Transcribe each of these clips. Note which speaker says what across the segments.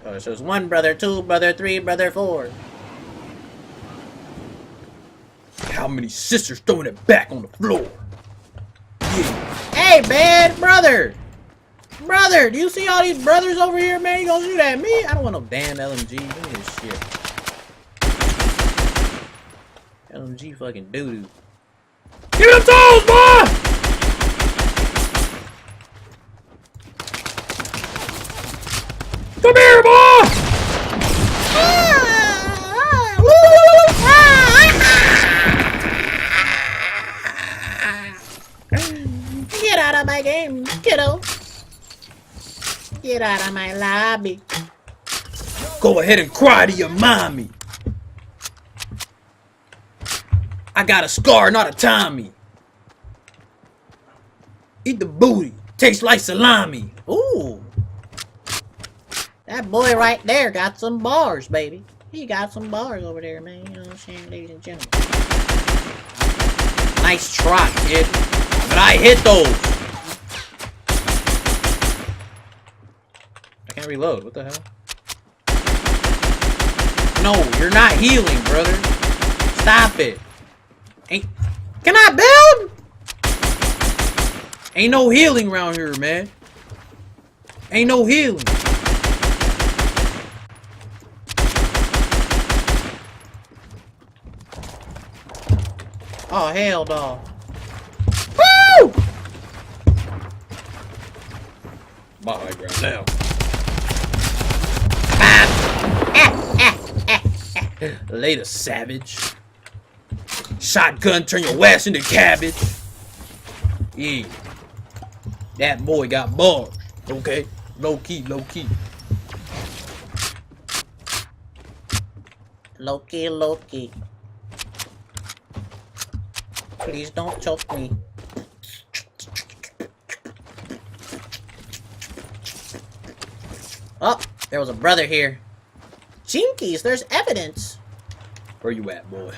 Speaker 1: Oh, so it's 1 brother, 2 brother, 3 brother, 4.
Speaker 2: How many sisters throwing it back on the floor?
Speaker 1: Yeah. Hey, man, brother! Brother, do you see all these brothers over here, man? You gonna shoot at me? I don't want no damn LMG. Give me this shit. LMG fucking doo-doo.
Speaker 2: Give me them toes, boy! Come here, boy!
Speaker 1: Get out of my game, kiddo. Get out of my lobby.
Speaker 2: Go ahead and cry to your mommy. I got a scar, not a Tommy. Eat the booty. Tastes like salami.
Speaker 1: Ooh. That boy right there got some bars, baby. He got some bars over there, man. You know what I'm saying, ladies and gentlemen. Nice try, kid.
Speaker 2: But I hit those.
Speaker 1: I can't reload. What the hell? No, you're not healing, brother. Stop it. Can I build?
Speaker 2: Ain't no healing around here, man. Ain't no healing.
Speaker 1: Oh, hell no. Woo!
Speaker 2: My high ground now.
Speaker 1: Later, savage.
Speaker 2: Shotgun, turn your ass into cabbage. Yeah. That boy got bars. Okay. Low key, low key.
Speaker 1: Low key, low key. Please don't choke me. Oh, there was a brother here. Jinkies, there's evidence.
Speaker 2: Where you at, boy?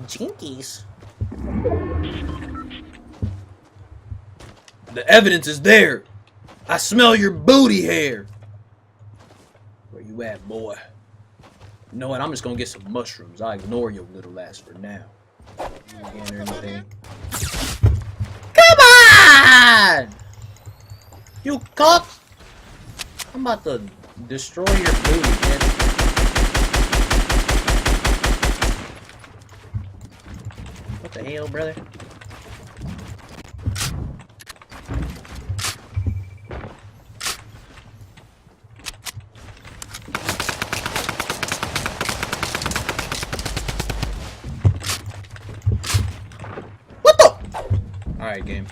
Speaker 1: Jinkies.
Speaker 2: The evidence is there. I smell your booty hair. Where you at, boy? You know what? I'm just gonna get some mushrooms. I'll ignore your little ass for now. You again or anything?
Speaker 1: Come on! You cock! I'm about to destroy your booty, kid. What the hell, brother?
Speaker 2: Alright, game.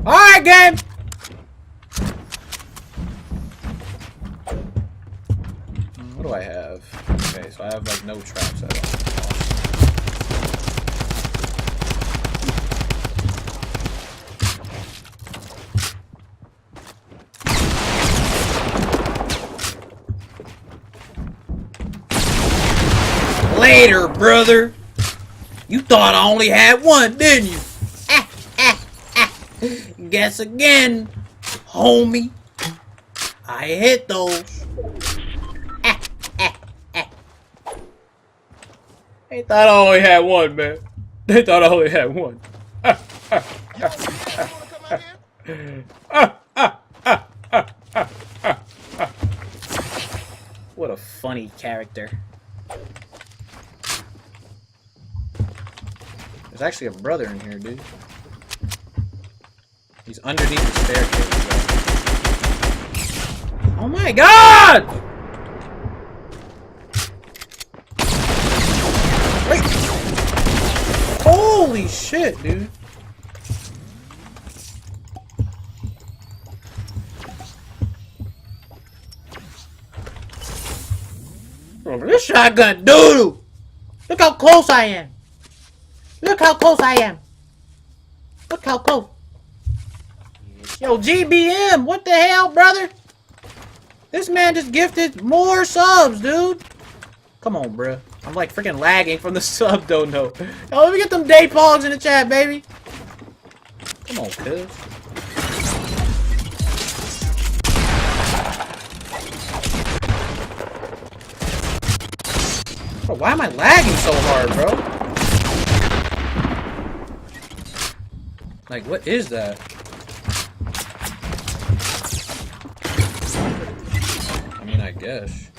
Speaker 1: Alright, game!
Speaker 2: What do I have? Okay, so I have like no traps at all. Later, brother! You thought I only had one, didn't you?
Speaker 1: Guess again, homie. I hit those.
Speaker 2: They thought I only had one, man. They thought I only had one.
Speaker 1: What a funny character. There's actually a brother in here, dude. He's underneath the staircase, bro.
Speaker 2: Oh my god!
Speaker 1: Wait. Holy shit, dude. Bro, this shotgun doodle. Look how close I am. Look how close I am. Look how close. Yo, GBM, what the hell, brother? This man just gifted more subs, dude. Come on, bruh. I'm like freaking lagging from the sub, don't know. Yo, let me get them DAEQUANs in the chat, baby. Come on, cuz. Bro, why am I lagging so hard, bro?
Speaker 2: Like, what is that? I mean, I guess.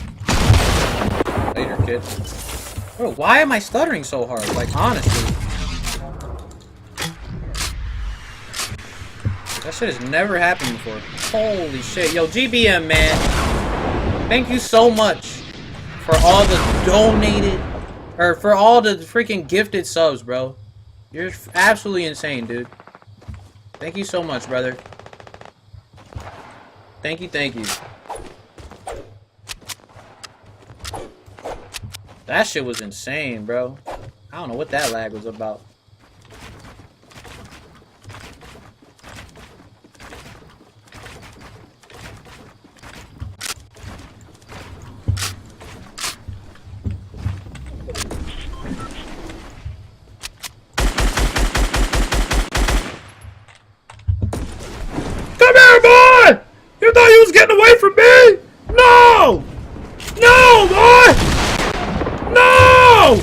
Speaker 2: Later, kid.
Speaker 1: Bro, why am I stuttering so hard? Like, honestly. That shit has never happened before. Holy shit. Yo, GBM, man. Thank you so much for all the donated, or for all the freaking gifted subs, bro. You're absolutely insane, dude. Thank you so much, brother. Thank you, thank you. That shit was insane, bro. I don't know what that lag was about.
Speaker 2: Come here, boy! You thought you was getting away from me? No! No, boy! No!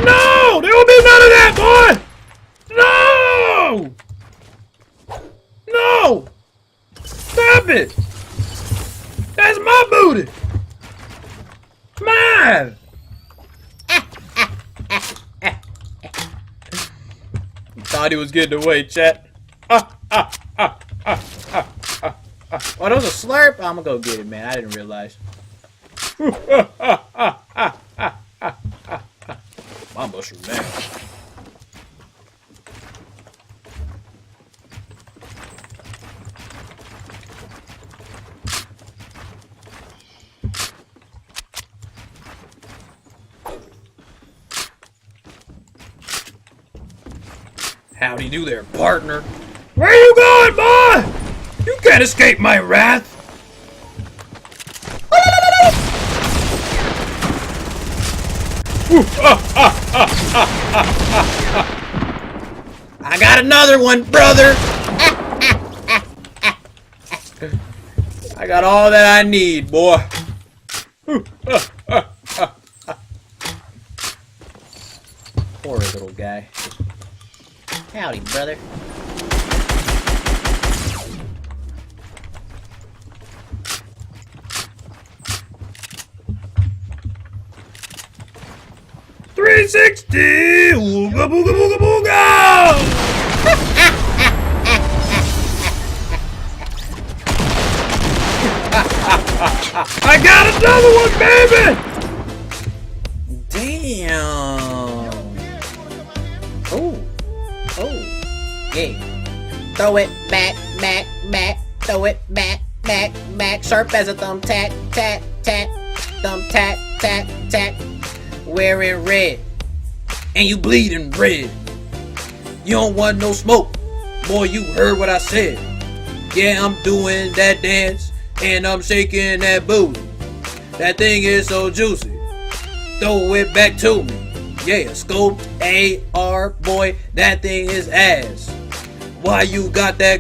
Speaker 2: No! There will be none of that, boy! No! No! Stop it! That's my booty! Mine! Thought he was getting away, chat.
Speaker 1: Oh, that was a slurp? I'm gonna go get it, man. I didn't realize.
Speaker 2: My mushroom man. Howdy do there, partner. Where you going, boy? You can't escape my wrath.
Speaker 1: I got another one, brother.
Speaker 2: I got all that I need, boy.
Speaker 1: Poor little guy. Howdy, brother.
Speaker 2: .360! Ooga booga booga booga! I got another one, baby!
Speaker 1: Damn. Oh. Oh. Yeah. Throw it back, back, back. Throw it back, back, back. Sharp as a thumbtack, tack, tack. Thumbtack, tack, tack. Wearing red.
Speaker 2: And you bleeding red. You don't want no smoke. Boy, you heard what I said. Yeah, I'm doing that dance. And I'm shaking that booty. That thing is so juicy. Throw it back to me. Yeah, scoped AR, boy, that thing is ass. Why you got that